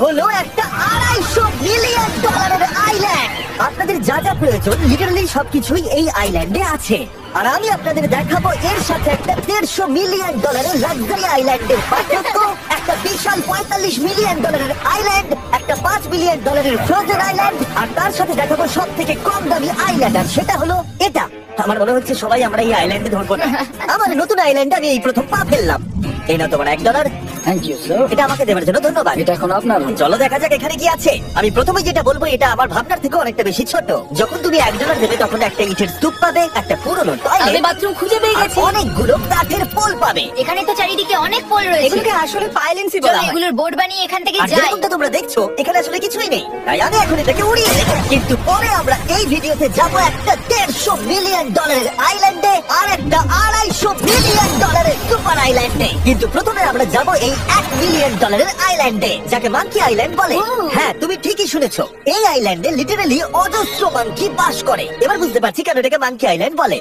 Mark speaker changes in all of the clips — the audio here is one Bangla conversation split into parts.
Speaker 1: হলো একটা $250 মিলিয়ন আইল্যান্ড। আপনাদের যা যা প্রয়োজন লিটারালি সবকিছুই এই আইল্যান্ডে আছে। আর আমি আপনাদের দেখাবো এর সাথে একটা $150 মিলিয়ন লাক্সারি আইল্যান্ডের পার্থক্য। একটা বিশাল $45 মিলিয়ন আইল্যান্ড, একটা $5 মিলিয়ন ফ্রোজেন আইল্যান্ড, আর তার সাথে দেখাবো সব থেকে কম দামি আইল্যান্ড, আর সেটা হলো এটা। আমার মনে হচ্ছে সবাই আমরা এই আইল্যান্ডে ধরবো না। আমার নতুন আইল্যান্ডে আমি এই প্রথম পা ফেললাম। এই না তোমার $1।
Speaker 2: Thank you sir.
Speaker 1: এটা আমাকে দেওয়ার জন্য ধন্যবাদ।
Speaker 2: এটা এখন আপনার।
Speaker 1: চলো দেখা যাক এখানে কি আছে। আমি প্রথমে যেটা বলবো এটা আমার ভাবনার থেকে অনেকটা বেশি ছোট। যখন তুমি $1 দেবে তখন একটা ইটের স্তূপ পাবে, একটা পুরনো
Speaker 3: আমি
Speaker 1: টয়লেট,
Speaker 3: বাথরুম খুঁজে পেয়ে গেছি।
Speaker 1: অনেকগুলো কাঠের পোল পাবে।
Speaker 3: এখানে তো চারিদিকে অনেক পোল রয়েছে।
Speaker 4: এগুলোকে আসলে পাইলেন্সি
Speaker 3: চলো
Speaker 4: বলা হয়।
Speaker 3: এগুলোর বোর্ড বানিয়ে এখান থেকে
Speaker 1: আর
Speaker 3: যাই।
Speaker 1: যেরকমটা তোমরা দেখছো এখানে আসলে কিছুই নেই, তাই আমি এখন এটাকে উড়িয়ে দেবো। কিন্তু পরে আমরা এই ভিডিওতে যাবো একটা $150 মিলিয়ন আইল্যান্ডে আর একটা $250 মিলিয়ন সুপার আইল্যান্ডে। কিন্তু প্রথমে আমরা যাবো এই $1 মিলিয়ন আইল্যান্ডে, যাকে মাঙ্কি আইল্যান্ড বলে। হ্যাঁ, তুমি ঠিকই শুনেছো, এই আইল্যান্ডে লিটারালি অজস্র মাঙ্কি বাস করে। এবার বুঝতে পারছি কেন এটাকে মাঙ্কি আইল্যান্ড বলে।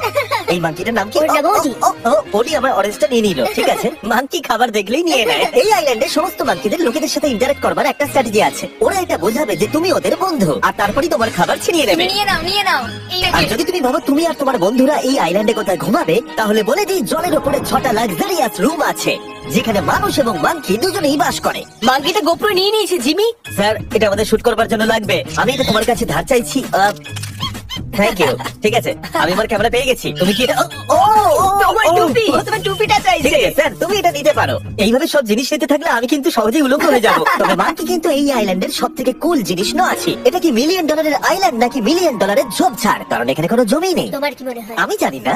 Speaker 1: এই মাঙ্কিটার নাম কি?
Speaker 3: ওর নাম ওডি।
Speaker 1: ওডি আমার অরেঞ্জটা নিয়ে নিল। ঠিক আছে, মাঙ্কি খাবার দেখলেই নিয়ে নেয়। এই আইল্যান্ডে সমস্ত মাঙ্কিদের লোকেদের সাথে ইন্টারঅ্যাক্ট করবার একটা স্ট্র্যাটেজি আছে। ওরা এটা বোঝাবে যে তুমি ওদের বন্ধু, আর তারপরেই তোমার খাবার ছিনিয়ে নেবে।
Speaker 3: তুমি নিয়ে নাও, নিয়ে নাও। এই
Speaker 1: আর
Speaker 3: নাকি?
Speaker 1: যদি তুমি ভাবো তুমি আর তোমার বন্ধুরা এই আইল্যান্ডে কোথায় ঘুমাবে, তাহলে বলে দিই জলের উপরে 6টা লাক্সারিয়াস রুম আছে, যেখানে মানুষ এবং মাঙ্কি দুজনেই বাস করে।
Speaker 4: মাঙ্কিটা গোপ্রো নিয়ে নিয়েছে জিমি।
Speaker 1: স্যার, এটা আমাদের শুট করবার জন্য লাগবে। আমি এটা তোমার কাছে ধার চাইছি। Thank you. ঠিক আছে, আমি আমার ক্যামেরা পেয়ে গেছি। তুমি কি এটা?
Speaker 4: তোমার টুপি। ও তোমার টুপিটা
Speaker 1: ঠিক
Speaker 4: চাইছে।
Speaker 1: আছে স্যার, তুমি এটা নিতে পারো। এইভাবে সব জিনিস নিতে থাকলে আমি কিন্তু সহজেই উলঙ্গ হয়ে যাবো। তবে মাঙ্কি কিন্তু এই আইল্যান্ডের সব থেকে কুল জিনিস আছে। এটা কি $1 মিলিয়ন আইল্যান্ড নাকি $1 মিলিয়ন ঝোপঝাড়? কারণ এখানে কোনো জমি নেই।
Speaker 3: তোমার কি মনে হয়?
Speaker 1: আমি জানি না।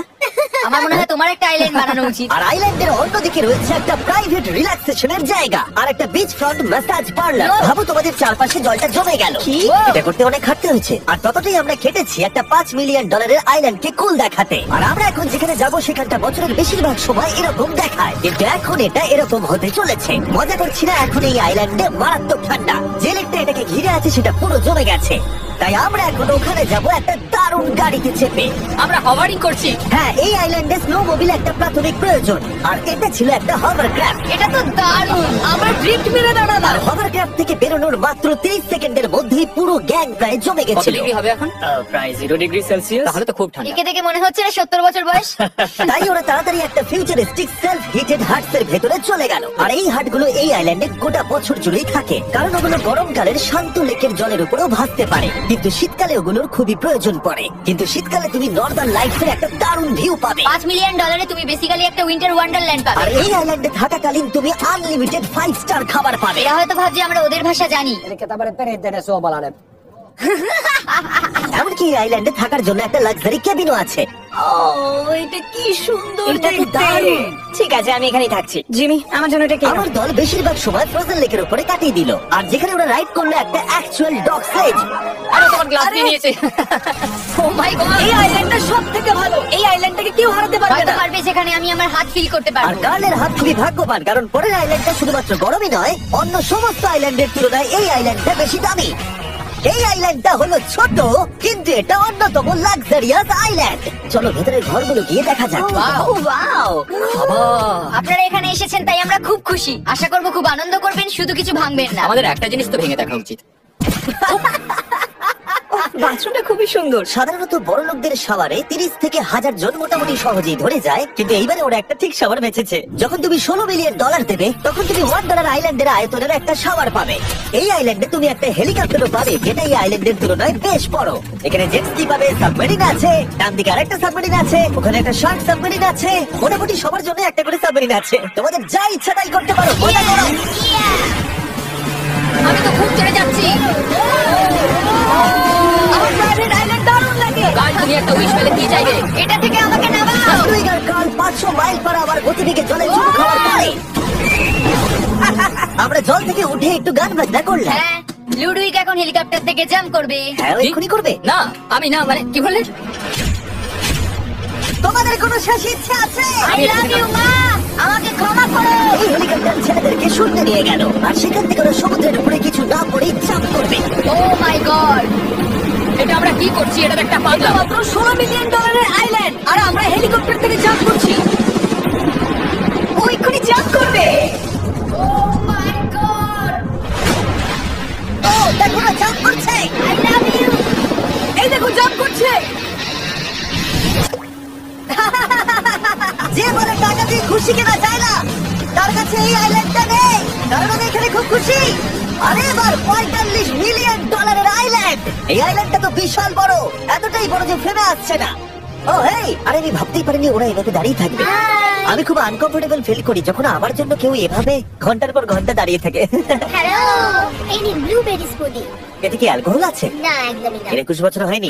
Speaker 3: আমার মনে হয় তোমার একটা আইল্যান্ড বানানো উচিত।
Speaker 1: আর আইল্যান্ডের অন্যদিকে রয়েছে একটা প্রাইভেট রিল্যাক্সেশনের জায়গা আর একটা বিচ ফ্রন্ট ম্যাসাজ পার্লার। ভাবো তোমাদের চারপাশে জলটা জমে গেল। এটা করতে অনেক খাটতে হয়েছে, আর ততটাই আমরা খেটেছি একটা $5 মিলিয়ন আইল্যান্ডকে কুল দেখাতে। আর আমরা এখন যেখানে যাবো সেখানটা বছরের বেশিরভাগ সময় এরকম দেখায়, কিন্তু এখন এটা এরকম হতে চলেছে। মজা করছি না, এখন এই আইল্যান্ডে মারাত্মক ঠান্ডা। যে লেকটা এটাকে ঘিরে আছে সেটা পুরো জমে গেছে। তাই আমরা এখন ওখানে যাব একটা দারুণ গাড়িতে চেপে।
Speaker 4: আমরা হভারিং করছি।
Speaker 1: হ্যাঁ, এই আইল্যান্ডে স্নো মোবিল একটা প্রাথমিক প্রয়োজন, আর এটা ছিল একটা হভারক্রাফট।
Speaker 3: এটা তো দারুণ।
Speaker 4: আমরা ড্রিফট মেরে দাঁড়ালাম।
Speaker 1: আর হভারক্রাফট থেকে বেরোনোর মাত্র 30 সেকেন্ডের মধ্যেই পুরো গ্যাং প্রায় জমে
Speaker 4: কত
Speaker 1: গেছিল।
Speaker 4: ডিগ্রি হবে এখন? প্রায় 0 ডিগ্রি সেলসিয়াস। তাহলে তো খুব ঠান্ডা।
Speaker 3: একে দেখে মনে হচ্ছে না 70 বছর বয়স।
Speaker 1: তাই ওরা তাড়াতাড়ি একটা ফিউচারিস্টিক সেলফ হিটেড হাটস এর ভেতরে চলে গেল। আর এই হাটগুলো এই আইল্যান্ডে গোটা বছর জুড়েই থাকে, কারণ ওগুলো গরমকালের শান্ত লেকের জলের উপরেও ভাসতে পারে, কিন্তু শীতকালে ওগুলোর খুবই প্রয়োজন পড়ে। কিন্তু শীতকালে তুমি নর্দার্ন লাইটস এর একটা দারুণ ভিউ পাবে।
Speaker 3: $5 মিলিয়ন তুমি বেসিক্যালি একটা উইন্টার ওয়ান্ডারল্যান্ড পাবে।
Speaker 1: আর এই আইল্যান্ডে থাকাকালীন তুমি আনলিমিটেড 5 স্টার খাবার পাবে।
Speaker 3: এরা হয়তো ভাবছে আমরা ওদের ভাষা জানি।
Speaker 2: Eli tämmönen perinteinen suomalainen.
Speaker 1: এমনকি এই আইল্যান্ডে থাকার জন্য একটা লাক্সারি কেবিনও আছে।
Speaker 4: ও, এটা কি সুন্দর
Speaker 1: এটা তো
Speaker 4: দেখতে।
Speaker 1: দারুণ।
Speaker 4: ঠিক আছে, আমি এখানেই থাকছি। জিমি, আমার জন্য এটা কি?
Speaker 1: আমার দল বেশিরভাগ সময় ফ্রোজেন লেকের উপরে কাটিয়ে দিল, আর যেখানে ওরা রাইড করলো একটা অ্যাকচুয়াল ডগ স্লেজ।
Speaker 4: আরে তোমার গ্লাস নিয়ে নিয়েছে।
Speaker 3: ও মাই গড।
Speaker 4: এই আইল্যান্ডটা সবথেকে ভালো। এই আইল্যান্ডটাকে কেউ হারাতে পারবে
Speaker 3: হয়তো
Speaker 4: না।
Speaker 3: পারবে যেখানে আমি আমার হাত ফিল করতে
Speaker 1: আর
Speaker 3: পারবো।
Speaker 1: কার্লের হাত খুবই ভাগ্যবান, কারণ পরের আইল্যান্ডটা শুধুমাত্র গরমই নয়, অন্য সমস্ত আইল্যান্ডের তুলনায় এই আইল্যান্ডটা বেশি দামি। এই আইল্যান্ডটা হলো ছোট, কিন্তু এটা অন্যতম লাক্সারিয়াস আইল্যান্ড। চলো ভেতরের ঘরগুলো গিয়ে দেখা যাক।
Speaker 4: ও ওয়াও।
Speaker 3: আপনারা এখানে এসেছেন তাই আমরা খুব খুশি। আশা করব খুব আনন্দ করবেন, শুধু কিছু ভাঙবেন না।
Speaker 4: আমাদের একটা জিনিস তো ভেঙে দেখা উচিত। বাথরুমটা খুবই সুন্দর।
Speaker 1: সাধারণত বড় লোকদের শাওয়ারে 30 থেকে 1000 জন মোটামুটি সহজেই ধরে যায়, কিন্তু এইবারে ওরা একটা ঠিক শাওয়ার বেঁচেছে। যখন তুমি $16 মিলিয়ন দেবে, তখন তুমি $1 আইল্যান্ডের আয়তনের একটা শাওয়ার পাবে। এই আইল্যান্ডে তুমি একটা হেলিকপ্টারও পাবে, যেটা এই আইল্যান্ডের তুলনায় বেশ বড়। এখানে জেট স্কি পাবে, সাবমেরিন আছে, ডান দিকে আরেকটা সাবমেরিন আছে, ওখানে একটা শার্ক সাবমেরিন আছে। মোটামুটি সবার জন্য একটা করে সাবমেরিন আছে। তোমাদের যা ইচ্ছা তাই করতে পারো, মজা করো।
Speaker 3: আমি তো খুব চড়ে যাচ্ছি।
Speaker 4: আমার প্রাইভেট আইল্যান্ড দারুণ লাগে। গাইস, তুমি একটা উইশ পেলে কি চাইবে?
Speaker 3: এটা থেকে আমাকে নামাও।
Speaker 1: লুইগার কার্ল 500 মাইল পার আওয়ার গতিবেগে জলে চুমু খাওয়ার পরে আমরা জল থেকে উঠে একটু গান বাজনা করলাম।
Speaker 3: হ্যাঁ, লুডুইক এখন হেলিকপ্টার থেকে জাম্প করবে।
Speaker 1: হ্যাঁ, ও এক্ষুনি করবে।
Speaker 4: না, আমি না, মানে কি বললে?
Speaker 1: তোমাদের কোনো শেষ ইচ্ছা আছে?
Speaker 3: আই লাভ ইউ মা, আমাকে ক্ষমা করো।
Speaker 1: এই হেলিকপ্টার ছেলেদেরকে শুনতে নিয়ে গেল, আর সেখান থেকে ওরা সমুদ্রের উপরে কিছু না পড়েই চাপ করবে।
Speaker 3: ও মাই গড।
Speaker 4: এটা আমরা কি করছি? এটা তো একটা পাগলা।
Speaker 3: মাত্র $16 মিলিয়ন আইল্যান্ড, আর আমরা হেলিকপ্টার থেকে জাম্প করছি। ও এক্ষুনি জাম্প করবে। ও মাই গড।
Speaker 4: হচ্ছে?
Speaker 1: যে বলে টাকা দিয়ে খুশি কেনা যায় না, তার কাছে এই আইল্যান্ডটা নেই। কারণ আমি এখানে খুব খুশি। আরে এবার $45 মিলিয়ন আইল্যান্ড। এই আইল্যান্ডটা তো বিশাল বড়, এতটাই বড় যে ফেমে আসছে না। ও হেই, আরে আমি ভাবতেই পারিনি ওরা এভাবে দাঁড়িয়ে থাকবে। আমি খুব আনকমফোর্টেবল ফিল করি যখন আমার জন্য কেউ এভাবে ঘন্টার পর ঘন্টা দাঁড়িয়ে থাকে।
Speaker 5: হ্যালো, এই নিন ব্লুবেরি স্মুদি।
Speaker 1: এতে কি অ্যালকোহল আছে?
Speaker 5: না, একদমই না।
Speaker 1: এর 21 বছর হয়নি।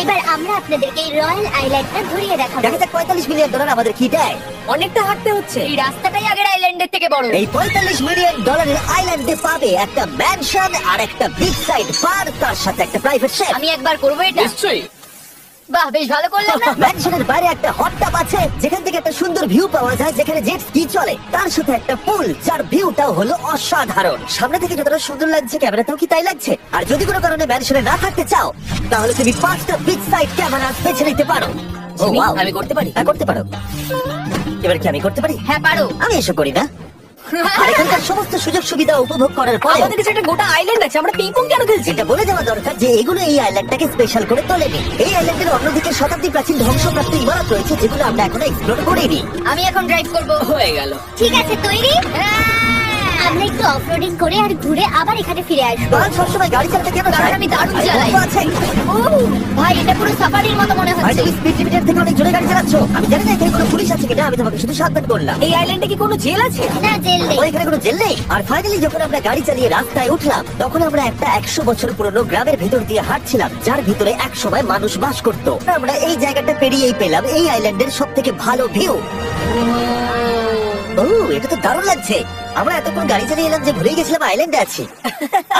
Speaker 5: এবার আমরা আপনাদেরকে এই রয়্যাল আইল্যান্ডটা ঘুরিয়ে দেখাবো।
Speaker 1: দেখা যাক $45 মিলিয়ন আমাদের কি দেয়।
Speaker 4: অনেকটা হাঁটতে হচ্ছে। এই রাস্তাটাই আগের আইল্যান্ডের থেকে বড়।
Speaker 1: এই $45 মিলিয়ন আইল্যান্ডে পাবে একটা ম্যানশন আর একটা বিচ সাইড বার, তার সাথে একটা প্রাইভেট শেফ।
Speaker 3: আমি একবার করবো এটা।
Speaker 6: নিশ্চয়ই।
Speaker 3: বাহ, বেশ ভালো করলাম না?
Speaker 1: ম্যানশনের বাইরে একটা হট টাব আছে যেখান থেকে একটা সুন্দর ভিউ পাওয়া যায়, যেখানে জেট স্কি চলে। তার সাথে একটা পুল যার ভিউটাও হলো অসাধারণ। সামনে থেকে যতটা সুন্দর লাগছে ক্যামেরাতেও কি তাই লাগছে। আর যদি কোনো কারণে ম্যানশনে না থাকতে চাও তাহলে তুমি 5টা বিচ সাইড ক্যামেরা বেছে নিতে পারো। ও
Speaker 4: জিমি,
Speaker 1: ওয়াও,
Speaker 4: আমি করতে পারি?
Speaker 1: হ্যাঁ করতে পারো। এবার কি আমি করতে পারি?
Speaker 3: হ্যাঁ, পারো।
Speaker 1: আমি এসব করি না। আর এখানকার সমস্ত সুযোগ সুবিধা উপভোগ করার পরে
Speaker 4: আমাদের কাছে একটা গোটা আইল্যান্ড আছে, আমরা পিং পং কেন খেলছি?
Speaker 1: যেটা বলে দেওয়া দরকার যে এগুলো এই আইল্যান্ডটাকে স্পেশাল করে তোলেনি। এই আইল্যান্ডের অন্যদিকে শতাব্দী প্রাচীন ধ্বংসপ্রাপ্ত ইমারত রয়েছে যেগুলো আমরা এখনো এক্সপ্লোর করিনি।
Speaker 3: আমি এখন ড্রাইভ করবো।
Speaker 4: হয়ে গেল।
Speaker 5: ঠিক আছে, তৈরি? আমরা একটু অফরোডিং করে আর ঘুরে আবার এখানে ফিরে আসবো।
Speaker 1: কাল সবসময় গাড়ি চালাতে কেন
Speaker 3: কারণ
Speaker 1: চায়?
Speaker 3: আমি দারুণ
Speaker 1: আরে
Speaker 3: চালাই।
Speaker 1: বন্ধু আছে।
Speaker 3: ও ভাই, এটা পুরো সাফারির মতো মনে
Speaker 1: ভাই
Speaker 3: হচ্ছে।
Speaker 1: তুমি স্পিড লিমিটের থেকে অনেক জোরে গাড়ি চালাচ্ছ। আমি জানি না এখানে কোনো পুলিশ আছে কিনা, আমি তোমাকে শুধু সাবধান করলাম।
Speaker 4: এই আইল্যান্ডে কি কোনো জেল আছে?
Speaker 5: না, জেল নেই।
Speaker 1: ও, এখানে কোনো জেল নেই। আর ফাইনালি যখন আমরা গাড়ি চালিয়ে রাস্তায় উঠলাম তখন আমরা একটা 100 বছর পুরনো গ্রামের ভেতর দিয়ে হাঁটছিলাম যার ভিতরে এক সময় মানুষ বাস করত। আমরা এই জায়গাটা পেরিয়েই পেলাম এই আইল্যান্ডের সব থেকে ভালো ভিউ। ও, এটা তো দারুণ লাগছে। আমরা এতক্ষণ গাড়ি চালিয়ে এলাম যে ভুলেই গেছিলাম আইল্যান্ডে আছি।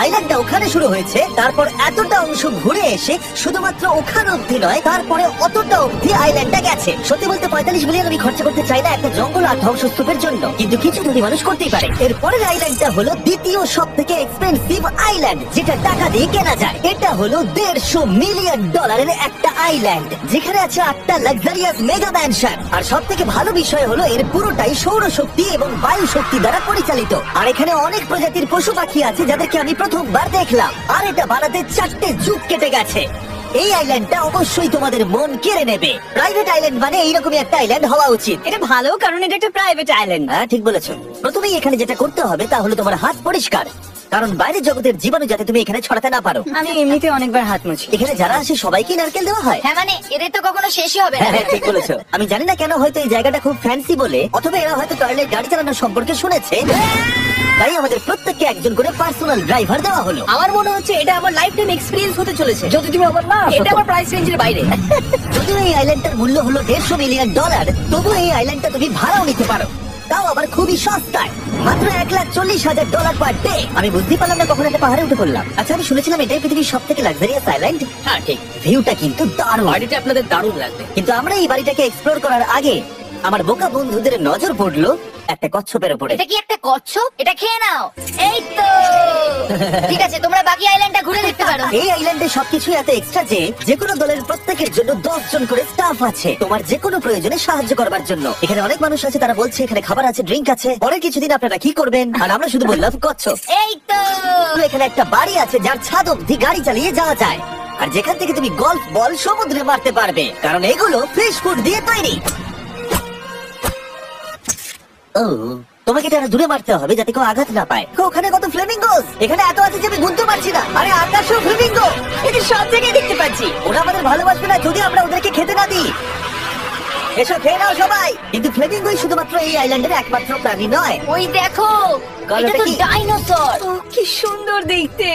Speaker 1: আইল্যান্ডটা ওখানে শুরু হয়েছে, তারপর এতটা অংশ ঘুরে এসে শুধুমাত্র ওখানে অব্দি নয়, তারপরে অতটা অব্দি আইল্যান্ডটা গেছে। সত্যি বলতে 45 মিলিয়ন আমি খরচা করতে চাই না একটা জঙ্গল আর ধ্বংসস্তূপের জন্য, কিন্তু কিছু ধনী মানুষ করতেই পারে। এরপরের আইল্যান্ডটা হলো দ্বিতীয় সব থেকে এক্সপেন্সিভ আইল্যান্ড, যেটা টাকা দিয়ে কেনা যায়। এটা হলো $150 মিলিয়ন একটা আইল্যান্ড যেখানে আছে 8টা লাক্সারিয়াস মেগা ম্যানশন। আর সব থেকে ভালো বিষয় হলো এর পুরোটাই সৌরশক্তি এবং বায়ু শক্তি দ্বারা পরিচালিত। আর এখানে অনেক প্রজাতির পশু পাখি আছে যাদেরকে আমি প্রথমবার দেখলাম। আর এটা বানাতে 4টে যুগ কেটে গেছে। এই আইল্যান্ডটা অবশ্যই তোমাদের মন কেড়ে নেবে। প্রাইভেট আইল্যান্ড মানে এইরকমই একটা আইল্যান্ড হওয়া উচিত।
Speaker 4: এটা ভালো, কারণ এটা একটা প্রাইভেট আইল্যান্ড।
Speaker 1: হ্যাঁ, ঠিক বলেছো। প্রথমেই এখানে যেটা করতে হবে তা হলো তোমার হাত পরিষ্কার, কারণ বাইরের জগতের জীবাণু যাতে তুমি এখানে ছড়াতে না পারো।
Speaker 4: আমি এমনিতে অনেকবার হাত মুছি।
Speaker 1: এখানে যারা আসে সবাইকে নারকেল দেওয়া হয়।
Speaker 3: হ্যাঁ, মানে এদের তো কখনো শেষই হবে না।
Speaker 1: হ্যাঁ, ঠিক বলেছো। আমি জানি না কেন, হয়তো এই জায়গাটা খুব ফ্যান্সি বলে, অথবা এরা হয়তো টয়লেট গাড়ি চালানোর সম্পর্কে শুনেছে, তাই আমাদের প্রত্যেককে একজন করে পার্সোনাল ড্রাইভার দেওয়া হলো।
Speaker 4: আমার মনে হচ্ছে এটা আমার লাইফ টাইম এক্সপেরিয়েন্স হতে চলেছে। যদি তুমি আমার না, এটা আমার প্রাইস রেঞ্জের বাইরে।
Speaker 1: যদিও এই আইল্যান্ডটার মূল্য হলো $150 মিলিয়ন, তবু এই আইল্যান্ডটা তুমি ভাড়াও নিতে পারো, তাও আবার খুবই সস্তায়, মাত্র $1,40,000 পার ডে। আমি বুঝতে পারলাম না কখন একটা পাহাড়ে উঠে পড়লাম। আচ্ছা, আমি শুনেছিলাম এটাই পৃথিবীর সব থেকে লাক্সারিয়াস আইল্যান্ড।
Speaker 4: হ্যাঁ, ঠিক।
Speaker 1: ভিউটা কিন্তু দারুণ।
Speaker 4: বাড়িটা আপনাদের দারুণ লাগবে।
Speaker 1: কিন্তু আমরা এই বাড়িটাকে এক্সপ্লোর করার আগে আমার বোকা বন্ধুদের নজর পড়লো একটা কচ্ছপের উপরে।
Speaker 3: এটা কি একটা কচ্ছপ? এটা খেয়ে নাও। এই তো ঠিক আছে, তোমরা বাকি আইল্যান্ডটা ঘুরে দেখতে পারো।
Speaker 1: এই আইল্যান্ডে সবকিছু এত এক্সট্রা যে কোনো দলের প্রত্যেকের জন্য 10 জন করে স্টাফ আছে তোমার যে কোনো প্রয়োজনে সাহায্য করবার জন্য। এখানে অনেক মানুষ আছে, তারা বলছে এখানে খাবার আছে, ড্রিঙ্ক আছে, পরের কিছুদিন আপনারা কি করবেন, আর আমরা শুধু বললাম কচ্ছপ।
Speaker 3: এই তো
Speaker 1: এখানে একটা বাড়ি আছে যার ছাদ অব্দি গাড়ি চালিয়ে যাওয়া যায়, আর যেখান থেকে তুমি গল্ফ বল সমুদ্রে মারতে পারবে, কারণ এগুলো ফিশ ফুড দিয়ে তৈরি। ও, তোমাকে এটা দূরে মারতে হবে যাতে কেউ আঘাত না পায়। ওখানে কত ফ্লেমিঙ্গোস, এখানে এত আছে যে আমি গুনতে পারছি না। আরে আকাশও ফ্লেমিঙ্গো,
Speaker 4: এটা সব জায়গায় দেখতে পাচ্ছি।
Speaker 1: ওরা আমাদের ভালোবাসবে না যদি আমরা ওদেরকে খেতে না দিই। এসো, খেয়ে নাও সবাই। কিন্তু ফ্লেমিঙ্গোই শুধুমাত্র এই আইল্যান্ডের একমাত্র প্রাণী নয়।
Speaker 3: ওই দেখো,
Speaker 1: কালো
Speaker 3: এটা তো
Speaker 1: কি?
Speaker 3: ডাইনোসর।
Speaker 4: ও, কি সুন্দর দেখতে।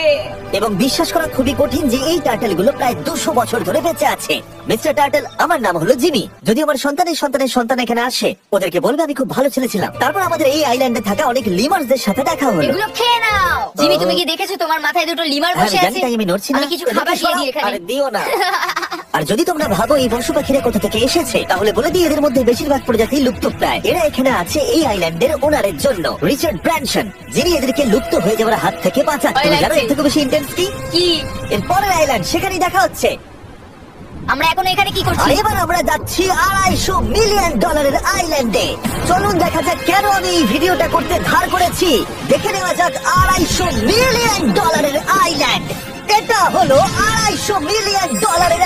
Speaker 1: এবং বিশ্বাস করা খুবই কঠিন যে এই টার্টেল গুলো প্রায় 200 বছর ধরে বেঁচে আছে। মিস্টার টার্টেল, আমার নাম হলো জিমি। যদি আমার সন্তানের সন্তানের সন্তান এখানে আসে, ওদেরকে বলবে আমি খুব ভালো ছেলে ছিলাম। তারপর আমাদের এই আইল্যান্ডে থাকা অনেক লিমার্সদের সাথে দেখা হলো।
Speaker 3: এগুলো খেয়ে নাও। জিমি, তুমি কি দেখেছো তোমার মাথায় দুটো লিমার
Speaker 1: হ্যাঁ,
Speaker 3: বসে
Speaker 1: আমি জানি,
Speaker 3: আছে?
Speaker 1: তাই আমি নড়ছি না।
Speaker 3: আমি কিছু খাবার দিয়ে দিই এখানে।
Speaker 1: আরে দিও না। আর যদি তোমরা ভাবো এই পশু পাখিরা কোথা থেকে এসেছে, তাহলে বলে দিই এদের মধ্যে বেশিরভাগ প্রজাতি লুপ্তপ্রায়। এরা এখানে আছে এই আইল্যান্ডের ওনারের জন্য, রিচার্ড ব্র্যানসন, যিনি এদেরকে লুপ্ত হয়ে যাওয়ার হাত থেকে বাঁচাচ্ছে।
Speaker 3: ভয়
Speaker 1: জানো
Speaker 3: লাগছে।
Speaker 1: এর থেকে বেশি ইন্টেন্স কি?
Speaker 3: কি?
Speaker 1: এর পরের আইল্যান্ড, সেখানেই দেখা হচ্ছে।
Speaker 3: আমরা এখন এখানে কি
Speaker 1: আর
Speaker 3: করছি?
Speaker 1: এবার আমরা যাচ্ছি $250 মিলিয়ন আইল্যান্ডে। চলুন দেখা যাক কেন আমি এই ভিডিওটা করতে ধার করেছি। দেখে নেওয়া যাক $250 মিলিয়ন আইল্যান্ড। এটা হলো $250 মিলিয়ন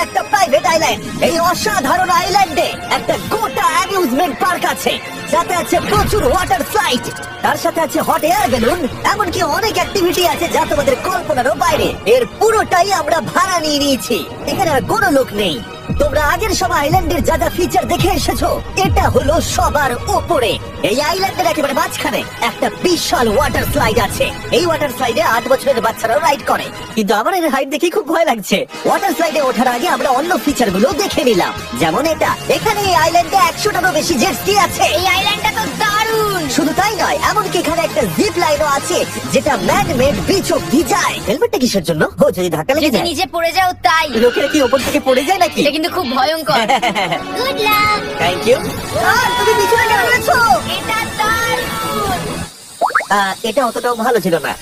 Speaker 1: একটা প্রাইভেট আইল্যান্ড। এই অসাধারণ আইল্যান্ডে একটা গোটা অ্যামিউজমেন্ট পার্ক আছে, যাতে আছে প্রচুর ওয়াটার স্লাইড, তার সাথে আছে হট এয়ার বেলুন, এমনকি অনেক অ্যাক্টিভিটি আছে যা তোমাদের কল্পনারও বাইরে। এর পুরোটাই আমরা ভাড়া নিয়ে নিয়েছি, এখানে আর কোনো লোক নেই। তোমরা আগের সব আইল্যান্ডের যা যা ফিচার দেখে এসেছো, এটা হলো সবার উপরে। এই আইল্যান্ডের একেবারে মাঝখানে একটা বিশাল ওয়াটার স্লাইড আছে। এই ওয়াটার স্লাইডে 8 বছরের বাচ্চারাও রাইড করে, কিন্তু আমার এর হাইট দেখে খুব ভয় লাগছে। ওয়াটার স্লাইডে ওঠার আগে আমরা অন্য ফিচার গুলো দেখে নিলাম, যেমন এটা। এখানে এই আইল্যান্ডে 100টারও বেশি জেট স্কি আছে।
Speaker 3: এই আইল্যান্ডটা তো দারুণ।
Speaker 1: শুধু তাই নয়, এমনকি এখানে একটা জিপ লাইনও আছে, যেটা ম্যান মেড বিচ অব্দি যায়। হেলমেটটা কিসের জন্য? ও, যদি ধাক্কা লেগে
Speaker 3: যদি
Speaker 1: যায়।
Speaker 3: নিচে পড়ে যাও তাই।
Speaker 1: লোকেরা কি ওপর থেকে পড়ে যায় নাকি?
Speaker 3: এটা কিন্তু খুব ভয়ঙ্কর।
Speaker 5: Good luck.
Speaker 1: Thank you. তুমি পিছনে কেন রয়েছো?
Speaker 3: এটা দারুণ।
Speaker 1: এটা অতটাও ভালো ছিল না।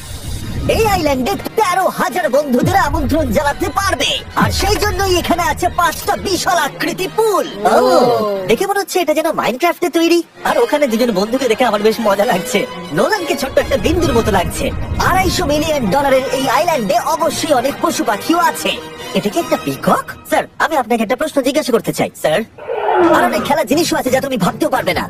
Speaker 1: এই আইল্যান্ডে 13,000 বন্ধুদের আমন্ত্রণ জানাতে পারবে, আর সেই জন্যই এখানে আছে 5টা বিশাল আকৃতি পুল। দেখে মনে হচ্ছে এটা যেন মাইনক্রাফটে তৈরি। আর ওখানে দুজন বন্ধুকে দেখে আমার বেশ মজা লাগছে। নোলানকে ছোট্ট একটা বিন্দুর মতো লাগছে। $250 মিলিয়ন এই আইল্যান্ডে অবশ্যই অনেক পশু পাখিও আছে। এটা কি একটা পিকক? স্যার, আমি আপনাকে একটা প্রশ্ন জিজ্ঞাসা করতে চাই। স্যার, আর অনেক খেলার জিনিসও আছে যা তুমি ভাবতেও পারবে না।